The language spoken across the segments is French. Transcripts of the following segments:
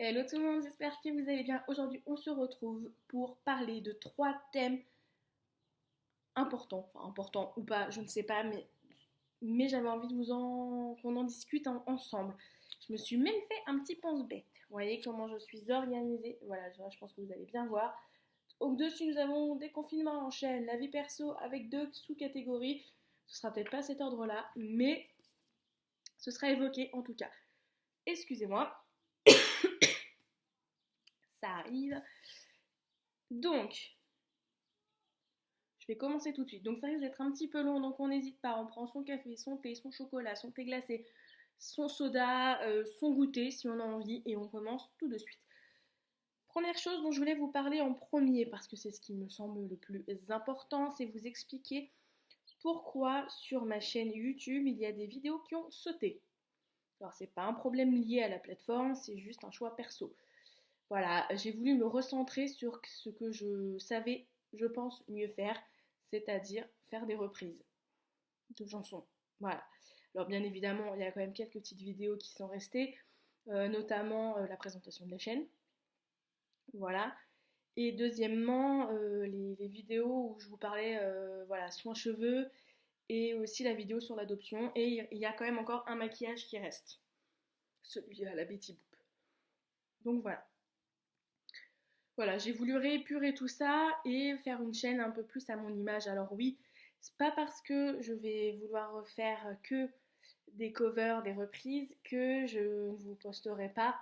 Hello tout le monde, j'espère que vous allez bien. Aujourd'hui, on se retrouve pour parler de trois thèmes importants. Enfin, importants ou pas, je ne sais pas, mais j'avais envie de qu'on en discute ensemble. Je me suis même fait un petit pense-bête. Vous voyez comment je suis organisée. Voilà, je pense que vous allez bien voir. Au-dessus, nous avons déconfinement en chaîne, la vie perso avec deux sous-catégories. Ce sera peut-être pas cet ordre-là, mais ce sera évoqué en tout cas. Excusez-moi, ça arrive. Donc, je vais commencer tout de suite. Donc ça risque d'être un petit peu long, donc on n'hésite pas. On prend son café, son thé, son chocolat, son thé glacé, son soda, son goûter si on a envie, et on commence tout de suite. Première chose dont je voulais vous parler en premier, parce que c'est ce qui me semble le plus important, c'est vous expliquer pourquoi sur ma chaîne YouTube il y a des vidéos qui ont sauté. Alors c'est pas un problème lié à la plateforme, c'est juste un choix perso. Voilà, j'ai voulu me recentrer sur ce que je savais, je pense, mieux faire, c'est-à-dire faire des reprises de chansons. Voilà. Alors bien évidemment, il y a quand même quelques petites vidéos qui sont restées, notamment la présentation de la chaîne. Voilà. Et deuxièmement, les vidéos où je vous parlais, voilà, soins cheveux, et aussi la vidéo sur l'adoption. Et il y a quand même encore un maquillage qui reste, celui à la Betty Boop. Donc voilà. Voilà, j'ai voulu réépurer tout ça et faire une chaîne un peu plus à mon image. Alors oui, c'est pas parce que je vais vouloir refaire que des covers, des reprises, que je ne vous posterai pas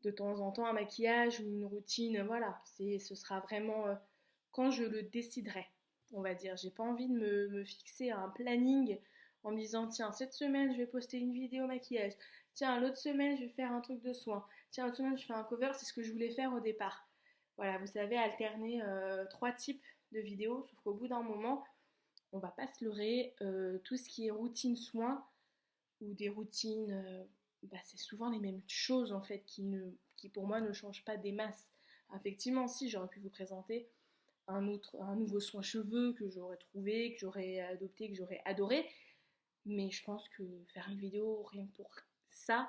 de temps en temps un maquillage ou une routine. Voilà, ce sera vraiment quand je le déciderai, on va dire. J'ai pas envie de me fixer un planning en me disant tiens, cette semaine je vais poster une vidéo maquillage. Tiens, l'autre semaine je vais faire un truc de soin. Tiens, l'autre semaine je fais un cover, c'est ce que je voulais faire au départ. Voilà, vous savez, alterner trois types de vidéos, sauf qu'au bout d'un moment, on va pas se leurrer, tout ce qui est routine soins ou des routines, bah, c'est souvent les mêmes choses en fait qui pour moi ne changent pas des masses. Effectivement, si j'aurais pu vous présenter un nouveau soin cheveux que j'aurais trouvé, que j'aurais adopté, que j'aurais adoré, mais je pense que faire une vidéo rien que pour ça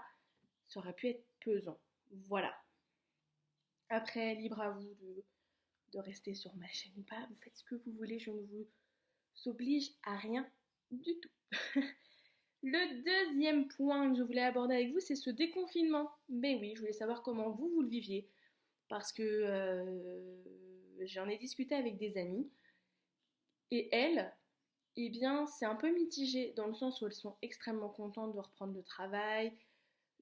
aurait pu être pesant. Voilà. Après, libre à vous de rester sur ma chaîne ou pas, vous faites ce que vous voulez, je ne vous oblige à rien du tout. Le deuxième point que je voulais aborder avec vous, c'est ce déconfinement. Mais oui, je voulais savoir comment vous le viviez, parce que j'en ai discuté avec des amis, et elles, eh bien, c'est un peu mitigé, dans le sens où elles sont extrêmement contentes de reprendre le travail,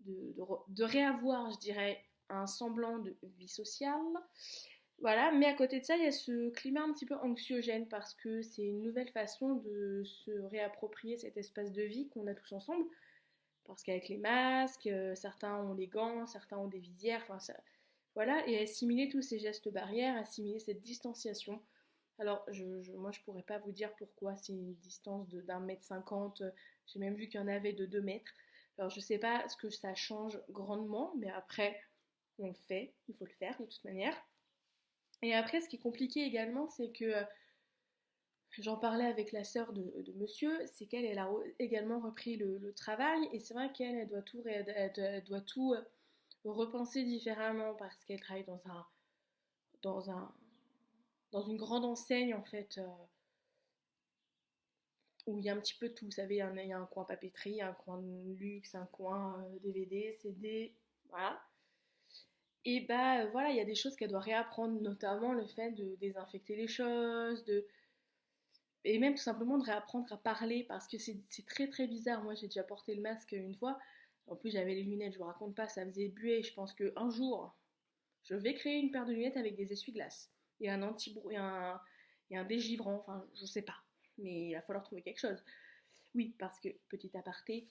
de réavoir, je dirais, un semblant de vie sociale. Voilà, mais à côté de ça, il y a ce climat un petit peu anxiogène parce que c'est une nouvelle façon de se réapproprier cet espace de vie qu'on a tous ensemble. Parce qu'avec les masques, certains ont les gants, certains ont des visières, enfin ça, voilà, et assimiler tous ces gestes barrières, assimiler cette distanciation. Alors, moi, je pourrais pas vous dire pourquoi c'est une distance d'1,50 m, j'ai même vu qu'il y en avait de 2 mètres. Alors, je sais pas ce que ça change grandement, mais après, on le fait, il faut le faire de toute manière. Et après, ce qui est compliqué également, c'est que j'en parlais avec la sœur de monsieur, c'est qu'elle elle a également repris le travail, et c'est vrai qu'elle elle doit elle doit tout repenser différemment parce qu'elle travaille dans un, dans une grande enseigne en fait, où il y a un petit peu tout. Vous savez, il y a un coin papeterie, un coin de luxe, un coin DVD, CD, voilà. Et bah voilà, il y a des choses qu'elle doit réapprendre, notamment le fait de désinfecter les choses, et même tout simplement de réapprendre à parler parce que c'est très très bizarre. Moi j'ai déjà porté le masque une fois, en plus j'avais les lunettes, je vous raconte pas, ça faisait buée. Je pense qu'un jour je vais créer une paire de lunettes avec des essuie-glaces et un anti-bruit et un dégivrant, enfin je sais pas, mais il va falloir trouver quelque chose. Oui, parce que, petit aparté,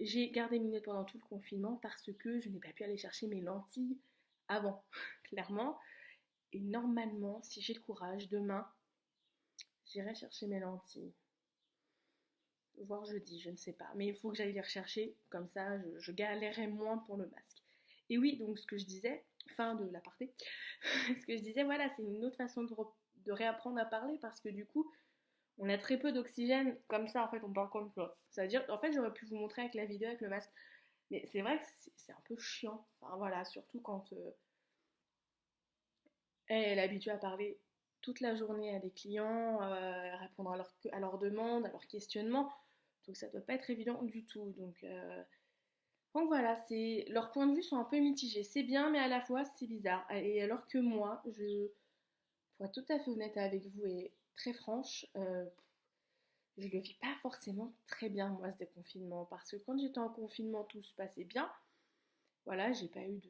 j'ai gardé mes lunettes pendant tout le confinement parce que je n'ai pas pu aller chercher mes lentilles avant, clairement. Et normalement, si j'ai le courage, demain, j'irai chercher mes lentilles. Voire jeudi, je ne sais pas. Mais il faut que j'aille les rechercher, comme ça je galérerai moins pour le masque. Et oui, donc ce que je disais, fin de l'aparté, ce que je disais, voilà, c'est une autre façon de réapprendre à parler parce que du coup, on a très peu d'oxygène, comme ça en fait on parle comme ça. C'est-à-dire, en fait j'aurais pu vous montrer avec la vidéo avec le masque. Mais c'est vrai que c'est un peu chiant. Enfin voilà, surtout quand elle est habituée à parler toute la journée à des clients, à répondre à leurs demandes, à leurs questionnements. Donc ça doit pas être évident du tout. Donc voilà, leurs points de vue sont un peu mitigés. C'est bien, mais à la fois c'est bizarre. Et alors que moi, pour être tout à fait honnête avec vous et très franche, je le vis pas forcément très bien moi ce déconfinement. Parce que quand j'étais en confinement, tout se passait bien. Voilà, j'ai pas eu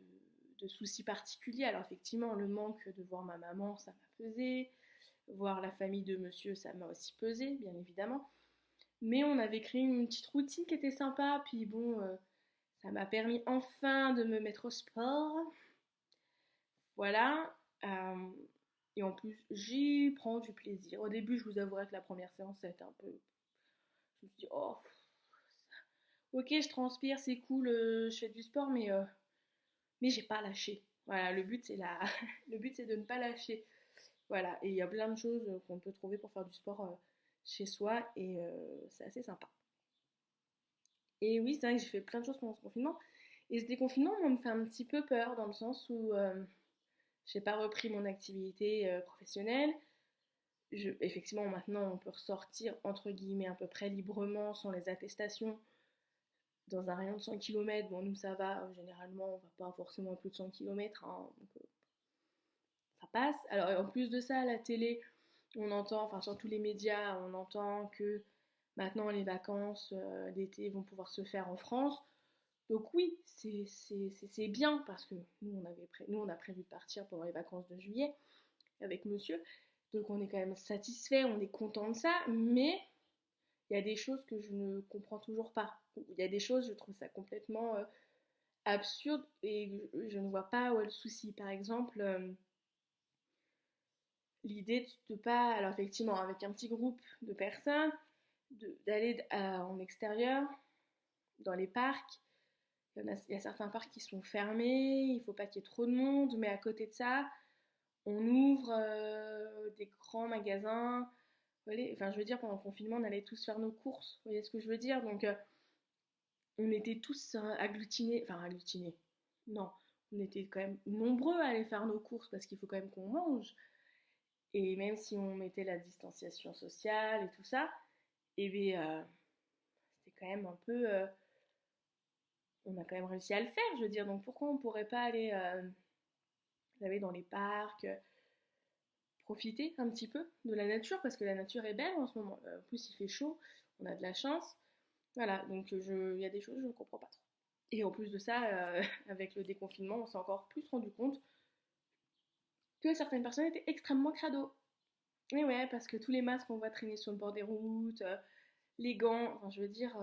de soucis particuliers. Alors effectivement, le manque de voir ma maman, ça m'a pesé. Voir la famille de monsieur, ça m'a aussi pesé, bien évidemment. Mais on avait créé une petite routine qui était sympa. Puis bon, ça m'a permis enfin de me mettre au sport. Voilà. Euh, et en plus, j'y prends du plaisir. Au début, je vous avouerai que la première séance, ça a été un peu. Je me suis dit, oh, ok, je transpire, c'est cool, je fais du sport, mais j'ai pas lâché. Voilà, le but, le but, c'est de ne pas lâcher. Voilà, et il y a plein de choses qu'on peut trouver pour faire du sport chez soi, et c'est assez sympa. Et oui, c'est vrai que j'ai fait plein de choses pendant ce confinement. Et ce déconfinement, moi, me fait un petit peu peur, dans le sens où j'ai pas repris mon activité professionnelle. Effectivement, maintenant, on peut ressortir, entre guillemets, à peu près librement, sans les attestations, dans un rayon de 100 km. Bon, nous, ça va, généralement, on va pas forcément à plus de 100 km, hein, donc ça passe. Alors, en plus de ça, à la télé, on entend, enfin, sur tous les médias, on entend que maintenant, les vacances d'été vont pouvoir se faire en France. Donc oui, c'est bien parce que nous, on a prévu de partir pendant les vacances de juillet avec monsieur. Donc on est quand même satisfait, on est content de ça, mais il y a des choses que je ne comprends toujours pas. Il y a des choses, je trouve ça complètement absurde et je ne vois pas où est le souci. Par exemple, l'idée de pas, alors effectivement, avec un petit groupe de personnes, d'aller en extérieur, dans les parcs. Il y a certains parcs qui sont fermés, il ne faut pas qu'il y ait trop de monde, mais à côté de ça, on ouvre des grands magasins. Enfin, je veux dire, pendant le confinement, on allait tous faire nos courses. Vous voyez ce que je veux dire? Donc, on était tous agglutinés. Enfin, agglutinés. Non, on était quand même nombreux à aller faire nos courses parce qu'il faut quand même qu'on mange. Et même si on mettait la distanciation sociale et tout ça, et bien, c'était quand même un peu. On a quand même réussi à le faire, je veux dire. Donc, pourquoi on pourrait pas aller dans les parcs, profiter un petit peu de la nature parce que la nature est belle en ce moment. En plus, il fait chaud, on a de la chance. Voilà, donc il y a des choses que je ne comprends pas trop. Et en plus de ça, avec le déconfinement, on s'est encore plus rendu compte que certaines personnes étaient extrêmement crado. Et ouais, parce que tous les masques qu'on voit traîner sur le bord des routes, les gants, enfin, je veux dire,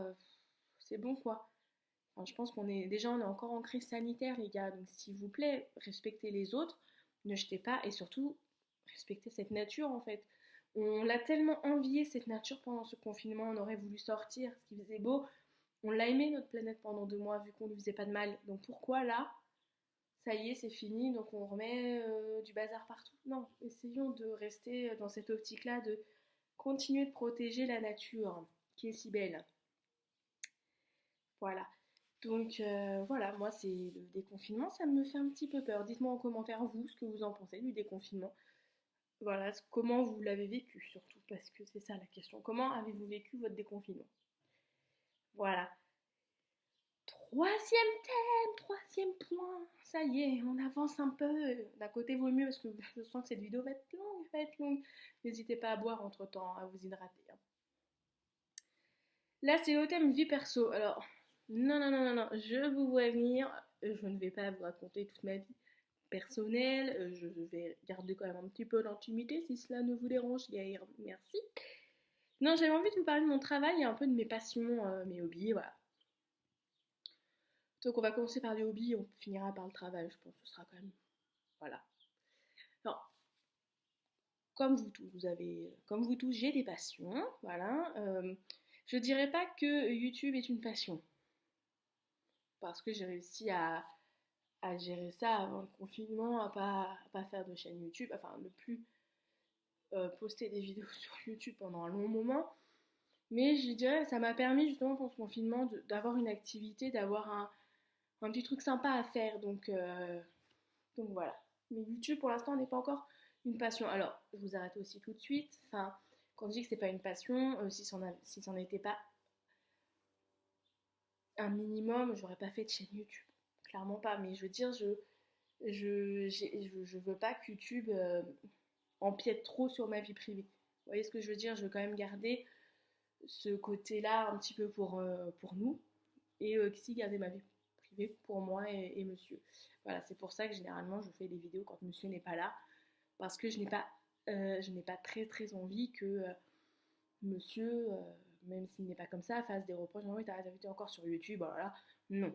c'est bon quoi. Enfin, je pense on est encore en crise sanitaire, les gars. Donc, s'il vous plaît, respectez les autres, ne jetez pas et surtout, respectez cette nature en fait. On l'a tellement envié cette nature pendant ce confinement, on aurait voulu sortir, ce qui faisait beau. On l'a aimé notre planète pendant 2 mois vu qu'on ne lui faisait pas de mal. Donc pourquoi là, ça y est, c'est fini, donc on remet du bazar partout? Non, essayons de rester dans cette optique-là, de continuer de protéger la nature qui est si belle. Voilà. Donc voilà, moi c'est le déconfinement, ça me fait un petit peu peur. Dites-moi en commentaire vous ce que vous en pensez du déconfinement. Voilà, comment vous l'avez vécu surtout, parce que c'est ça la question. Comment avez-vous vécu votre déconfinement? Voilà. Troisième thème, troisième point. Ça y est, on avance un peu. D'un côté vaut mieux parce que je sens que cette vidéo va être longue, va être longue. N'hésitez pas à boire entre temps, à vous hydrater, hein. Là, c'est le thème vie perso. Alors, non, non, non, non, non, je vous vois venir. Je ne vais pas vous raconter toute ma vie personnelle. Je vais garder quand même un petit peu d'intimité si cela ne vous dérange, Gaïr. Merci. Non, j'avais envie de vous parler de mon travail et un peu de mes passions, mes hobbies, voilà. Donc, on va commencer par les hobbies et on finira par le travail. Je pense que ce sera quand même. Voilà. Alors, comme vous tous, j'ai des passions. Voilà. Je dirais pas que YouTube est une passion parce que j'ai réussi à gérer ça avant le confinement, à pas faire de chaîne YouTube, enfin ne plus poster des vidéos sur YouTube pendant un long moment. Mais je dirais que ça m'a permis justement pour ce confinement d'avoir une activité, d'avoir un petit truc sympa à faire. Donc voilà. Mais YouTube pour l'instant n'est pas encore une passion. Alors, je vous arrête aussi tout de suite. Enfin, quand je dis que c'est pas une passion, si c'en était pas un minimum, j'aurais pas fait de chaîne YouTube. Clairement pas. Mais je veux dire, je veux pas que YouTube empiète trop sur ma vie privée. Vous voyez ce que je veux dire? Je veux quand même garder ce côté-là un petit peu pour nous et aussi garder ma vie privée pour moi et monsieur. Voilà, c'est pour ça que généralement je fais des vidéos quand monsieur n'est pas là parce que je n'ai pas très très envie que monsieur, même s'il n'est pas comme ça, fasse des reproches. Non, oui, t'as été encore sur YouTube, voilà. Non.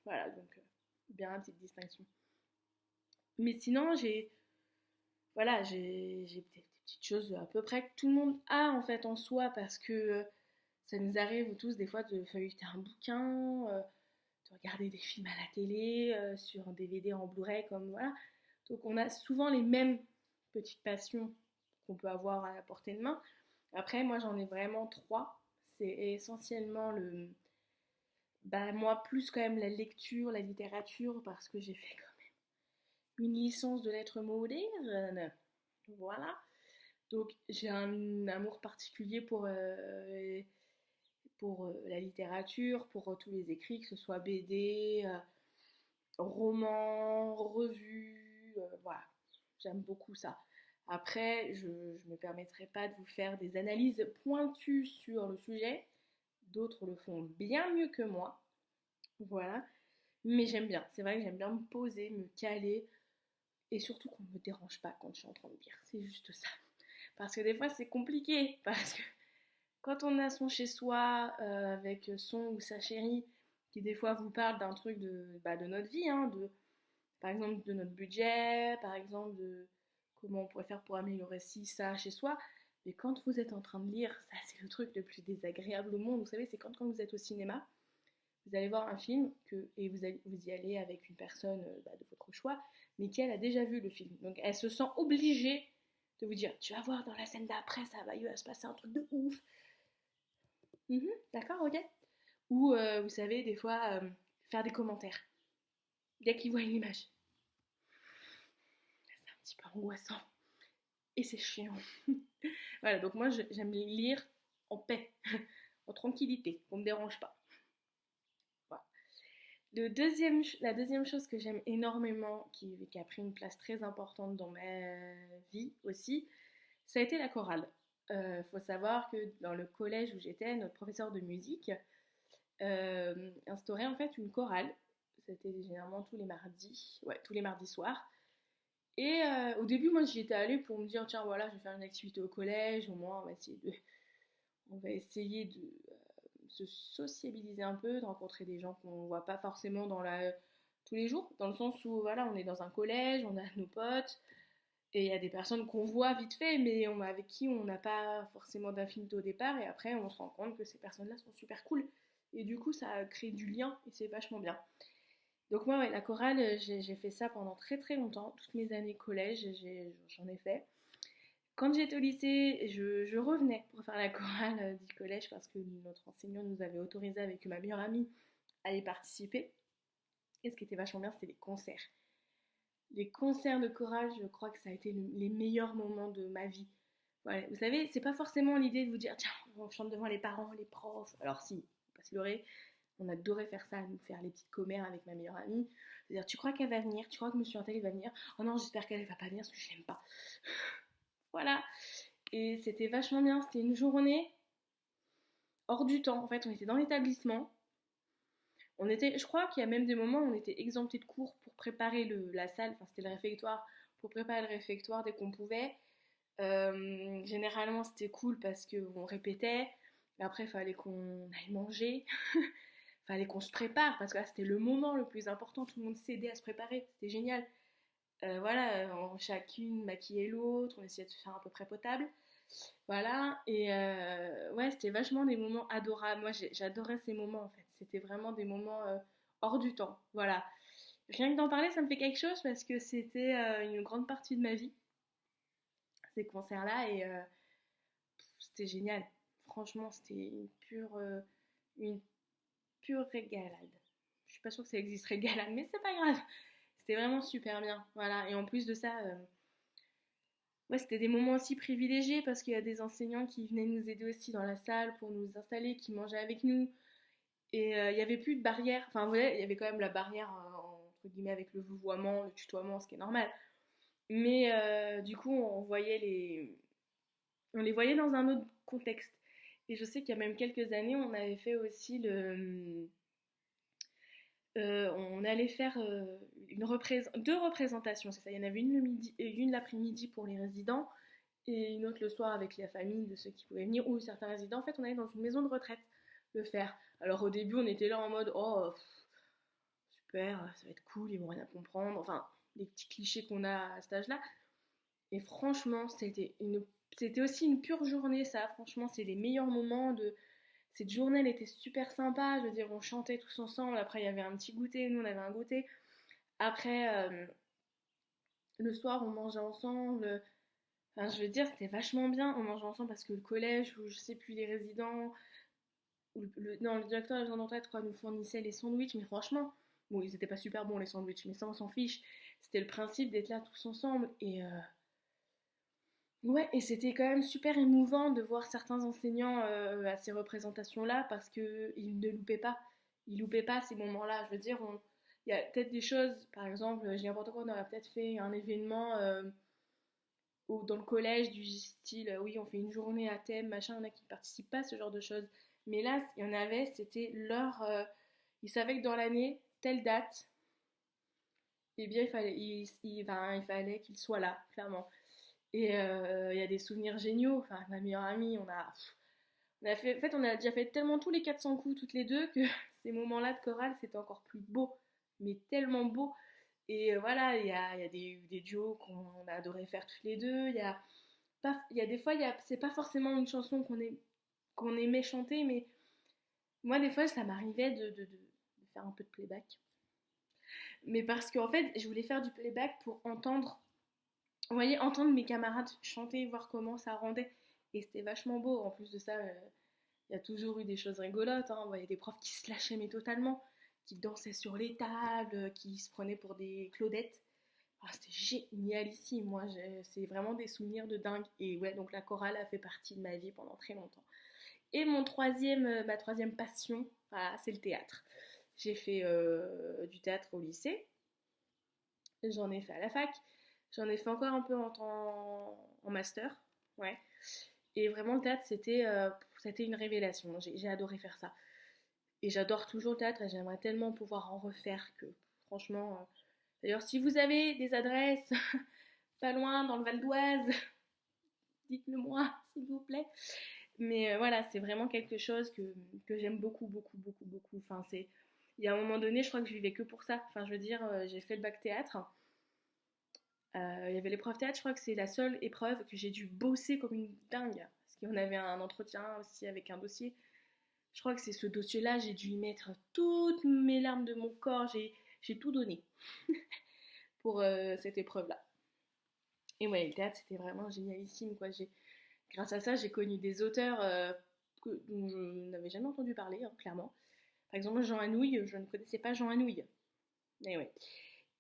Voilà, donc bien la petite distinction. Mais sinon, j'ai des petites choses à peu près que tout le monde a en fait en soi parce que ça nous arrive tous des fois de feuilleter un bouquin, de regarder des films à la télé, sur un DVD en Blu-ray, comme voilà. Donc on a souvent les mêmes petites passions qu'on peut avoir à la portée de main. Après, moi j'en ai vraiment trois. C'est essentiellement bah moi plus quand même la lecture, la littérature, parce que j'ai fait quand même une licence de lettres modernes. Voilà. Donc j'ai un amour particulier pour la littérature, pour tous les écrits, que ce soit BD, romans, revues, voilà. J'aime beaucoup ça. Après, je ne me permettrai pas de vous faire des analyses pointues sur le sujet. D'autres le font bien mieux que moi. Voilà. Mais j'aime bien. C'est vrai que j'aime bien me poser, me caler. Et surtout qu'on ne me dérange pas quand je suis en train de lire. C'est juste ça. Parce que des fois, c'est compliqué. Parce que quand on a son chez-soi avec son ou sa chérie qui des fois vous parle d'un truc de notre vie, hein, par exemple de notre budget, par exemple de comment on pourrait faire pour améliorer ci, ça chez soi. Mais quand vous êtes en train de lire, ça c'est le truc le plus désagréable au monde. Vous savez, c'est quand vous êtes au cinéma, vous allez voir un film et vous y allez avec une personne de votre choix, mais qui elle a déjà vu le film. Donc elle se sent obligée de vous dire, tu vas voir dans la scène d'après, il va se passer un truc de ouf. D'accord, ok. Ou vous savez, des fois, faire des commentaires dès qu'ils voient une image. C'est un petit peu angoissant. Et c'est chiant. Voilà, donc moi j'aime lire en paix, en tranquillité, qu'on ne me dérange pas. Voilà. La deuxième chose que j'aime énormément, qui a pris une place très importante dans ma vie aussi, ça a été la chorale. Faut savoir que dans le collège où j'étais, notre professeur de musique instaurait en fait une chorale. C'était généralement tous les mardis, ouais, tous les mardis soirs. Et au début, moi, j'y étais allée pour me dire, tiens, voilà, je vais faire une activité au collège, au moins, on va essayer de se sociabiliser un peu, de rencontrer des gens qu'on ne voit pas forcément tous les jours, dans le sens où, voilà, on est dans un collège, on a nos potes, et il y a des personnes qu'on voit vite fait, mais avec qui on n'a pas forcément d'affinité au départ, et après, on se rend compte que ces personnes-là sont super cool. Et du coup, ça crée du lien, et c'est vachement bien. Donc moi, ouais, la chorale, j'ai fait ça pendant très très longtemps. Toutes mes années collège, j'en ai fait. Quand j'étais au lycée, je revenais pour faire la chorale du collège parce que notre enseignant nous avait autorisé avec ma meilleure amie à y participer. Et ce qui était vachement bien, c'était les concerts. Les concerts de chorale, je crois que ça a été les meilleurs moments de ma vie. Ouais, vous savez, c'est pas forcément l'idée de vous dire, tiens, on chante devant les parents, les profs. Alors si, faut pas se leurrer, on adorait faire ça, nous faire les petites commères avec ma meilleure amie. C'est-à-dire, tu crois qu'elle va venir? Tu crois que monsieur Intel va venir? Oh non, j'espère qu'elle va pas venir parce que je l'aime pas. Voilà. Et c'était vachement bien. C'était une journée hors du temps. En fait, on était dans l'établissement. Je crois qu'il y a même des moments où on était exempté de cours pour préparer la salle. Enfin, c'était le réfectoire. Pour préparer le réfectoire dès qu'on pouvait. Généralement, c'était cool parce qu'on répétait. Après, il fallait qu'on aille manger. Fallait qu'on se prépare parce que là, c'était le moment le plus important. Tout le monde s'aidait à se préparer. C'était génial. Voilà, chacune maquillait l'autre. On essayait de se faire à peu près potable. Voilà. Et ouais, c'était vachement des moments adorables. Moi, j'adorais ces moments en fait. C'était vraiment des moments hors du temps. Voilà. Rien que d'en parler, ça me fait quelque chose parce que c'était une grande partie de ma vie, ces concerts-là. Et c'était génial. Franchement, c'était une pure régalade. Je suis pas sûre que ça existerait Galan, mais c'est pas grave. C'était vraiment super bien, voilà. Et en plus de ça, ouais, c'était des moments aussi privilégiés parce qu'il y a des enseignants qui venaient nous aider aussi dans la salle pour nous installer, qui mangeaient avec nous. Et il n'y avait plus de barrière. Enfin, vous voyez, il y avait quand même la barrière, entre guillemets, avec le vouvoiement, le tutoiement, ce qui est normal. Mais du coup, on les voyait dans un autre contexte. Et je sais qu'il y a même quelques années, on avait fait aussi on allait faire deux représentations, c'est ça. Il y en avait une le midi et une l'après-midi pour les résidents et une autre le soir avec la famille de ceux qui pouvaient venir ou certains résidents. En fait, on allait dans une maison de retraite le faire. Alors au début, on était là en mode oh super, ça va être cool, ils vont rien comprendre. Enfin, les petits clichés qu'on a à cet âge-là. Et franchement, c'était aussi une pure journée, ça. Franchement, c'est les meilleurs moments de cette journée. Elle était super sympa. Je veux dire, on chantait tous ensemble. Après, il y avait un petit goûter. Nous, on avait un goûter. Après, le soir, on mangeait ensemble. Enfin, je veux dire, c'était vachement bien. On mangeait ensemble parce que le collège, ou je sais plus, les résidents, non, le directeur de la maison de retraite, quoi, nous fournissait les sandwichs. Mais franchement, bon, ils étaient pas super bons, les sandwichs, mais ça, on s'en fiche. C'était le principe d'être là tous ensemble. Et ouais, et c'était quand même super émouvant de voir certains enseignants à ces représentations-là parce qu'ils ne loupaient pas. Ils loupaient pas ces moments-là. Je veux dire, il y a peut-être des choses, par exemple, je dis n'importe quoi, on aurait peut-être fait un événement dans le collège du style, oui, on fait une journée à thème, machin, il y en a qui ne participent pas à ce genre de choses. Mais là, il y en avait, c'était ils savaient que dans l'année, telle date, eh bien, il fallait qu'ils soient là, clairement. Et il y a des souvenirs géniaux. Enfin, ma meilleure amie, en fait, on a déjà fait tellement tous les 400 coups toutes les deux que ces moments-là de chorale, c'était encore plus beau. Mais tellement beau. Et voilà, il y a des duos qu'on a adoré faire toutes les deux. Il y a des fois, c'est pas forcément une chanson qu'on aimait chanter, mais moi, des fois, ça m'arrivait de faire un peu de playback. Mais parce qu'en fait, je voulais faire du playback pour entendre, vous voyez, entendre mes camarades chanter, voir comment ça rendait. Et c'était vachement beau. En plus de ça, il y a toujours eu des choses rigolotes. Hein. Il y a des profs qui se lâchaient, mais totalement, qui dansaient sur les tables, qui se prenaient pour des Claudettes. Ah, c'était génialissime. Moi, c'est vraiment des souvenirs de dingue. Et ouais, donc la chorale a fait partie de ma vie pendant très longtemps. Et ma troisième passion, voilà, c'est le théâtre. J'ai fait du théâtre au lycée. J'en ai fait à la fac. J'en ai fait encore un peu en master. Ouais. Et vraiment, le théâtre, c'était une révélation. J'ai adoré faire ça. Et j'adore toujours le théâtre et j'aimerais tellement pouvoir en refaire que, franchement. D'ailleurs, si vous avez des adresses pas loin dans le Val d'Oise, dites-le moi, s'il vous plaît. Mais voilà, c'est vraiment quelque chose que j'aime beaucoup, beaucoup, beaucoup, beaucoup. Enfin, il y a un moment donné, je crois que je vivais que pour ça. Enfin, je veux dire, j'ai fait le bac théâtre. Il y avait l'épreuve théâtre, je crois que c'est la seule épreuve que j'ai dû bosser comme une dingue. Parce qu'on avait un entretien aussi avec un dossier. Je crois que c'est ce dossier-là, j'ai dû y mettre toutes mes larmes de mon corps. J'ai tout donné pour cette épreuve-là. Et ouais, le théâtre, c'était vraiment génialissime, quoi. Grâce à ça, j'ai connu des auteurs dont je n'avais jamais entendu parler, hein, clairement. Par exemple, Jean Anouilh, je ne connaissais pas Jean Anouilh. Et ouais.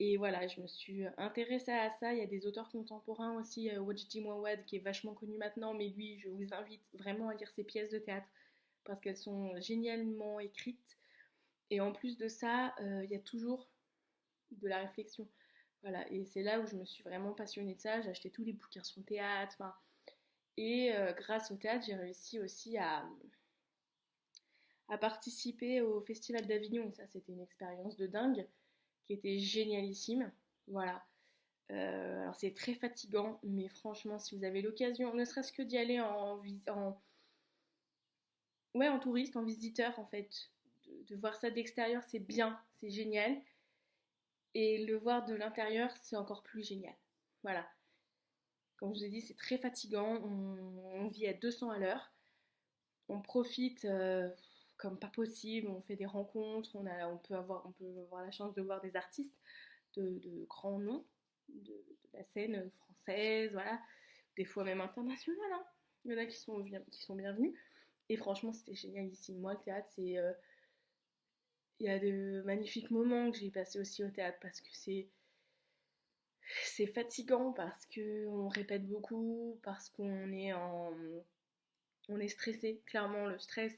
Et voilà, je me suis intéressée à ça. Il y a des auteurs contemporains aussi, Wajdi Mouawad, qui est vachement connu maintenant, mais lui, je vous invite vraiment à lire ses pièces de théâtre parce qu'elles sont génialement écrites. Et en plus de ça, il y a toujours de la réflexion. Voilà, et c'est là où je me suis vraiment passionnée de ça. J'ai acheté tous les bouquins sur le théâtre. Enfin, et grâce au théâtre, j'ai réussi aussi à participer au Festival d'Avignon. Ça, c'était une expérience de dingue qui était génialissime. Voilà. Alors, c'est très fatigant, mais franchement, si vous avez l'occasion, ne serait-ce que d'y aller ouais, en touriste, en visiteur, en fait, de voir ça d'extérieur, c'est bien, c'est génial. Et le voir de l'intérieur, c'est encore plus génial. Voilà. Comme je vous ai dit, c'est très fatigant. On vit à 200 à l'heure. On profite comme pas possible. On fait des rencontres. On peut avoir la chance de voir des artistes de grands noms de la scène française, voilà. Des fois même internationale. Hein. Il y en a qui sont bienvenus. Et franchement, c'était génialissime. Moi, le théâtre, c'est Il y a de magnifiques moments que j'ai passés aussi au théâtre parce que c'est fatigant, parce qu'on répète beaucoup, parce on est stressé. Clairement, le stress,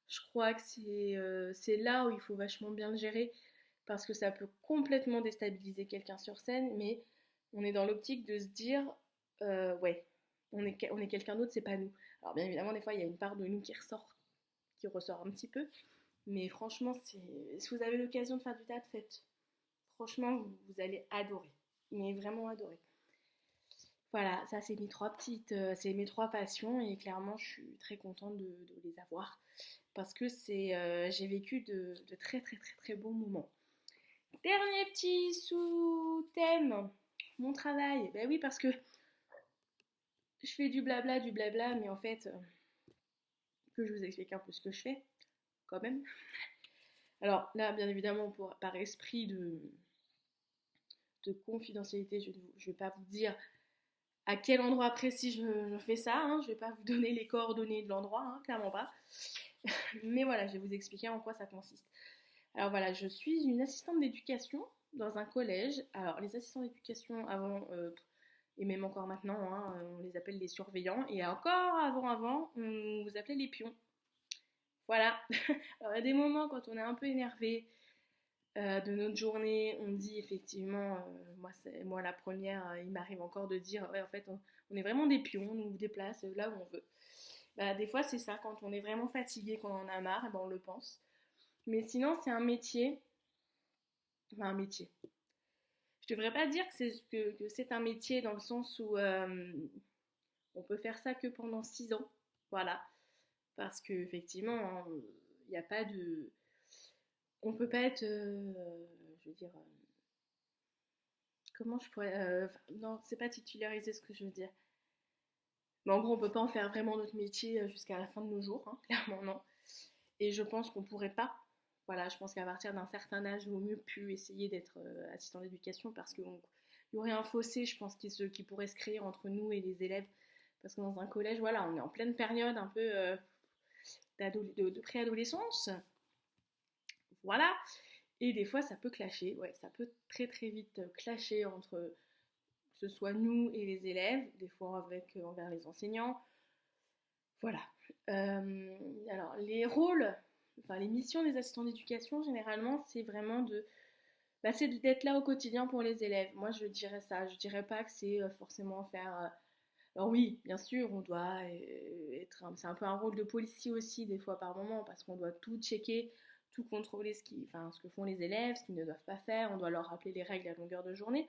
je crois que c'est là où il faut vachement bien le gérer parce que ça peut complètement déstabiliser quelqu'un sur scène, mais on est dans l'optique de se dire, ouais, on est quelqu'un d'autre, c'est pas nous. Alors bien évidemment, des fois, il y a une part de nous qui ressort un petit peu, mais franchement, si vous avez l'occasion de faire du théâtre, faites. Franchement, vous allez adorer, mais vraiment adorer. Voilà, ça c'est mes trois passions et clairement je suis très contente de les avoir parce que j'ai vécu de très très très très bons moments. Dernier petit sous-thème, mon travail. Ben oui, parce que je fais du blabla, mais en fait, que je vous explique un peu ce que je fais, quand même. Alors là, bien évidemment, par esprit de confidentialité, je ne vais pas vous dire à quel endroit précis je fais ça, hein. Je ne vais pas vous donner les coordonnées de l'endroit, hein, clairement pas. Mais voilà, je vais vous expliquer en quoi ça consiste. Alors voilà, je suis une assistante d'éducation dans un collège. Alors les assistants d'éducation avant, et même encore maintenant, hein, on les appelle les surveillants. Et encore avant, on vous appelait les pions. Voilà. Alors il y a des moments quand on est un peu énervé de notre journée, on dit effectivement, moi la première, il m'arrive encore de dire, ouais en fait on est vraiment des pions, on nous déplace là où on veut. Bah, des fois c'est ça, quand on est vraiment fatigué, quand on en a marre, eh ben, on le pense. Mais sinon c'est un métier, enfin un métier. Je devrais pas dire que c'est un métier dans le sens où on peut faire ça que pendant 6 ans, voilà, parce que effectivement il n'y a pas de, on peut pas être, je veux dire, comment je pourrais, non c'est pas titularisé ce que je veux dire, mais en gros on peut pas en faire vraiment notre métier jusqu'à la fin de nos jours, hein, clairement non, et je pense qu'on pourrait pas. Voilà, je pense qu'à partir d'un certain âge, il vaut mieux plus essayer d'être assistant d'éducation parce qu'il y aurait un fossé, je pense, qui pourrait se créer entre nous et les élèves. Parce que dans un collège, voilà, on est en pleine période un peu de préadolescence. Voilà. Et des fois, ça peut clasher. Ouais, ça peut très très vite clasher entre que ce soit nous et les élèves, des fois envers les enseignants. Voilà. Alors, les rôles, enfin les missions des assistants d'éducation, généralement, c'est vraiment c'est d'être là au quotidien pour les élèves. Moi, je dirais ça. Je dirais pas que c'est forcément faire. Alors oui, bien sûr, on doit être. C'est un peu un rôle de policier aussi des fois par moment parce qu'on doit tout checker, tout contrôler ce que font les élèves, ce qu'ils ne doivent pas faire. On doit leur rappeler les règles à longueur de journée.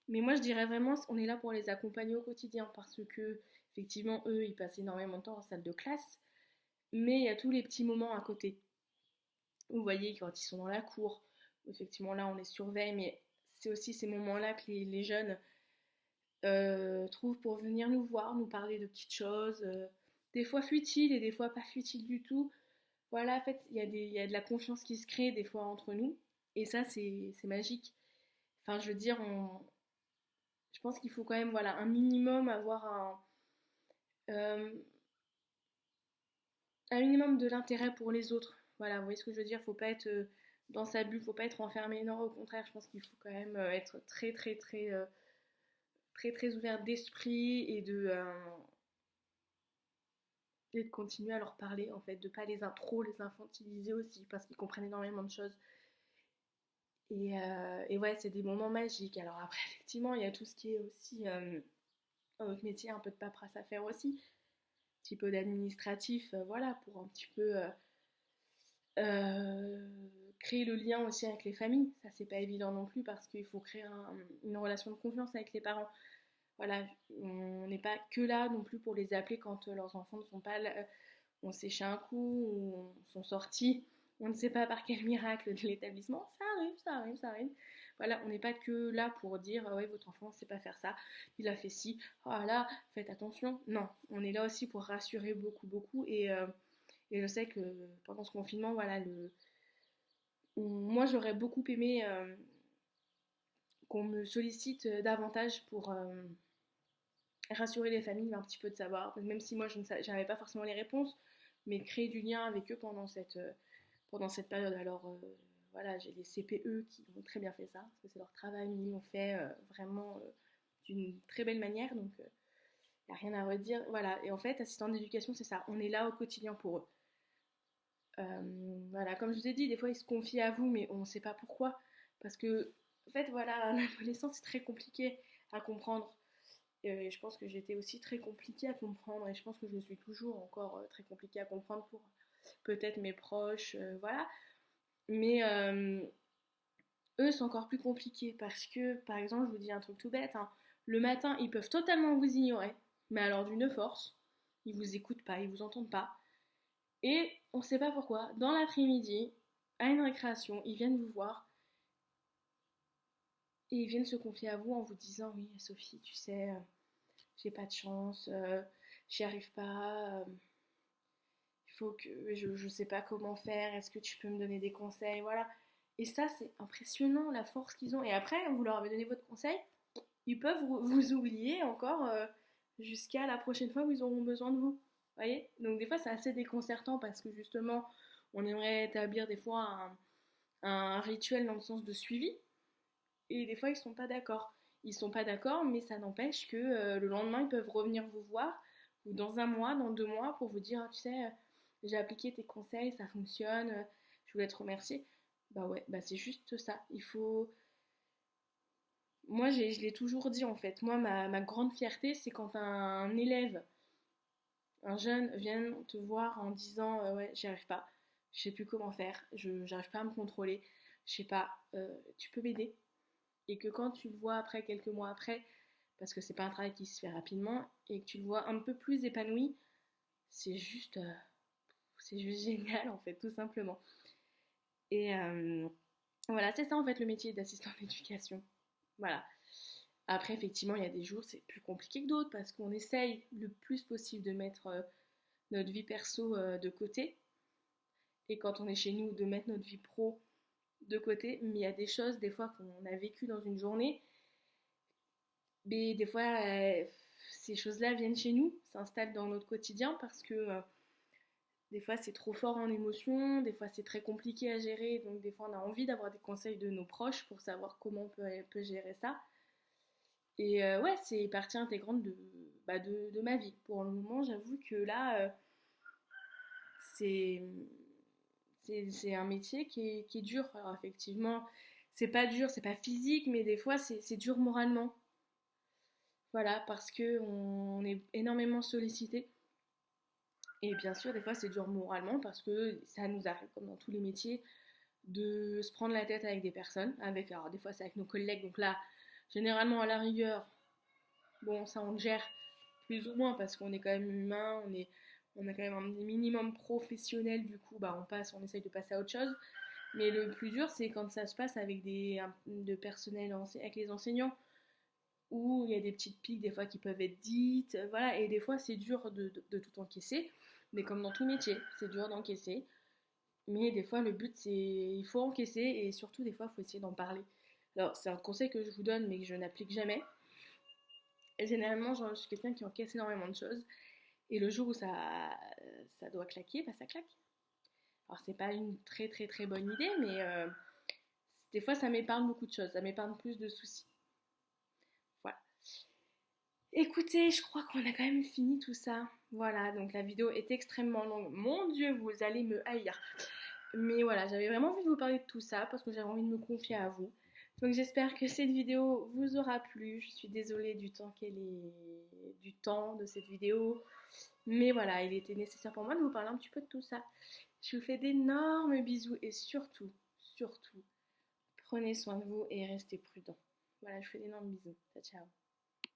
Mais moi, je dirais vraiment, on est là pour les accompagner au quotidien parce que effectivement, eux, ils passent énormément de temps en salle de classe, mais il y a tous les petits moments à côté. Vous voyez, quand ils sont dans la cour, effectivement là on les surveille, mais c'est aussi ces moments-là que les jeunes trouvent pour venir nous voir, nous parler de petites choses, des fois futiles et des fois pas futiles du tout. Voilà, en fait, il y a de la confiance qui se crée des fois entre nous, et ça c'est magique. Enfin, je veux dire, je pense qu'il faut quand même, voilà, un minimum avoir euh, un minimum de l'intérêt pour les autres. Voilà, vous voyez ce que je veux dire, faut pas être dans sa bulle, faut pas être enfermé. Non, au contraire, je pense qu'il faut quand même être très très très très très ouvert d'esprit et de continuer à leur parler en fait, de pas trop les infantiliser aussi parce qu'ils comprennent énormément de choses. Et ouais, c'est des moments magiques. Alors après, effectivement, il y a tout ce qui est aussi dans notre métier, un peu de paperasse à faire aussi, un petit peu d'administratif, voilà, pour un petit peu euh, créer le lien aussi avec les familles. Ça, c'est pas évident non plus parce qu'il faut créer une relation de confiance avec les parents. Voilà, on n'est pas que là non plus pour les appeler quand leurs enfants ne sont pas là, ont séché un coup ou sont sortis. On ne sait pas par quel miracle de l'établissement. Ça arrive, ça arrive, ça arrive. Voilà, on n'est pas que là pour dire ouais, votre enfant ne sait pas faire ça, il a fait ci, oh là, faites attention. Non, on est là aussi pour rassurer beaucoup, beaucoup. Et je sais que pendant ce confinement, voilà, moi j'aurais beaucoup aimé qu'on me sollicite davantage pour rassurer les familles un petit peu de savoir, même si moi je n'avais pas forcément les réponses, mais créer du lien avec eux pendant cette période. Alors voilà, j'ai les CPE qui ont très bien fait ça, parce que c'est leur travail, mais ils l'ont fait vraiment d'une très belle manière, donc il n'y a rien à redire. Voilà, et en fait, assistant d'éducation, c'est ça, on est là au quotidien pour eux. Voilà, comme je vous ai dit, des fois ils se confient à vous, mais on ne sait pas pourquoi. Parce que, en fait, voilà, l'adolescence c'est très compliqué à comprendre. Et je pense que j'étais aussi très compliquée à comprendre, et je pense que je suis toujours encore très compliquée à comprendre pour peut-être mes proches, voilà. Mais eux, c'est encore plus compliqué parce que, par exemple, je vous dis un truc tout bête, hein, le matin, ils peuvent totalement vous ignorer, mais alors d'une force, ils vous écoutent pas, ils vous entendent pas. Et on sait pas pourquoi, dans l'après-midi, à une récréation, ils viennent vous voir et ils viennent se confier à vous en vous disant: oui, Sophie, tu sais, j'ai pas de chance, j'y arrive pas, il faut que je sais pas comment faire, est-ce que tu peux me donner des conseils, voilà. Et ça, c'est impressionnant la force qu'ils ont. Et après, vous leur avez donné votre conseil, ils peuvent vous oublier encore jusqu'à la prochaine fois où ils auront besoin de vous. Vous voyez? Donc des fois, c'est assez déconcertant parce que justement, on aimerait établir des fois un rituel dans le sens de suivi. Et des fois, ils sont pas d'accord. Ils sont pas d'accord, mais ça n'empêche que le lendemain, ils peuvent revenir vous voir, ou dans un mois, dans 2 mois, pour vous dire: ah, tu sais, j'ai appliqué tes conseils, ça fonctionne, je voulais te remercier. Bah ouais, bah c'est juste ça. Il faut. Moi, je l'ai toujours dit en fait. Moi, ma grande fierté, c'est quand un élève, un jeune, vient te voir en disant: ouais, j'y arrive pas, je sais plus comment faire, j'arrive pas à me contrôler, je sais pas, tu peux m'aider. Et que quand tu le vois après, quelques mois après, parce que c'est pas un travail qui se fait rapidement, et que tu le vois un peu plus épanoui, c'est juste, c'est juste génial en fait, tout simplement. Et voilà, c'est ça en fait le métier d'assistant d'éducation. Voilà. Après, effectivement, il y a des jours, c'est plus compliqué que d'autres parce qu'on essaye le plus possible de mettre notre vie perso de côté. Et quand on est chez nous, de mettre notre vie pro de côté. Mais il y a des choses, des fois, qu'on a vécues dans une journée. Mais des fois, ces choses-là viennent chez nous, s'installent dans notre quotidien parce que des fois, c'est trop fort en émotion, des fois, c'est très compliqué à gérer. Donc, des fois, on a envie d'avoir des conseils de nos proches pour savoir comment on peut gérer ça. Et ouais, c'est partie intégrante de ma vie. Pour le moment, j'avoue que là, c'est, c'est un métier qui est dur. Alors effectivement, c'est pas dur, c'est pas physique, mais des fois, c'est dur moralement. Voilà, parce que on est énormément sollicité. Et bien sûr, des fois, c'est dur moralement parce que ça nous arrive, comme dans tous les métiers, de se prendre la tête avec des personnes. Alors, des fois, c'est avec nos collègues. Donc là, généralement, à la rigueur, bon, ça, on le gère plus ou moins parce qu'on est quand même humain, on a quand même un minimum professionnel, du coup, bah, on essaye de passer à autre chose. Mais le plus dur, c'est quand ça se passe avec de personnel, avec les enseignants, où il y a des petites piques des fois qui peuvent être dites, voilà, et des fois c'est dur de tout encaisser, mais comme dans tout métier, c'est dur d'encaisser, mais des fois le but c'est, il faut encaisser, et surtout des fois il faut essayer d'en parler. Alors c'est un conseil que je vous donne mais que je n'applique jamais, et généralement je suis quelqu'un qui encaisse énormément de choses, et le jour où ça doit claquer, bah ça claque. Alors c'est pas une très très très bonne idée, mais des fois ça m'épargne beaucoup de choses, ça m'épargne plus de soucis. Voilà. Écoutez, je crois qu'on a quand même fini tout ça. Voilà, donc la vidéo est extrêmement longue. Mon Dieu, vous allez me haïr. Mais voilà, j'avais vraiment envie de vous parler de tout ça parce que j'avais envie de me confier à vous. Donc j'espère que cette vidéo vous aura plu. Je suis désolée du temps de cette vidéo. Mais voilà, il était nécessaire pour moi de vous parler un petit peu de tout ça. Je vous fais d'énormes bisous et surtout, surtout, prenez soin de vous et restez prudents. Voilà, je vous fais d'énormes bisous. Ciao, ciao.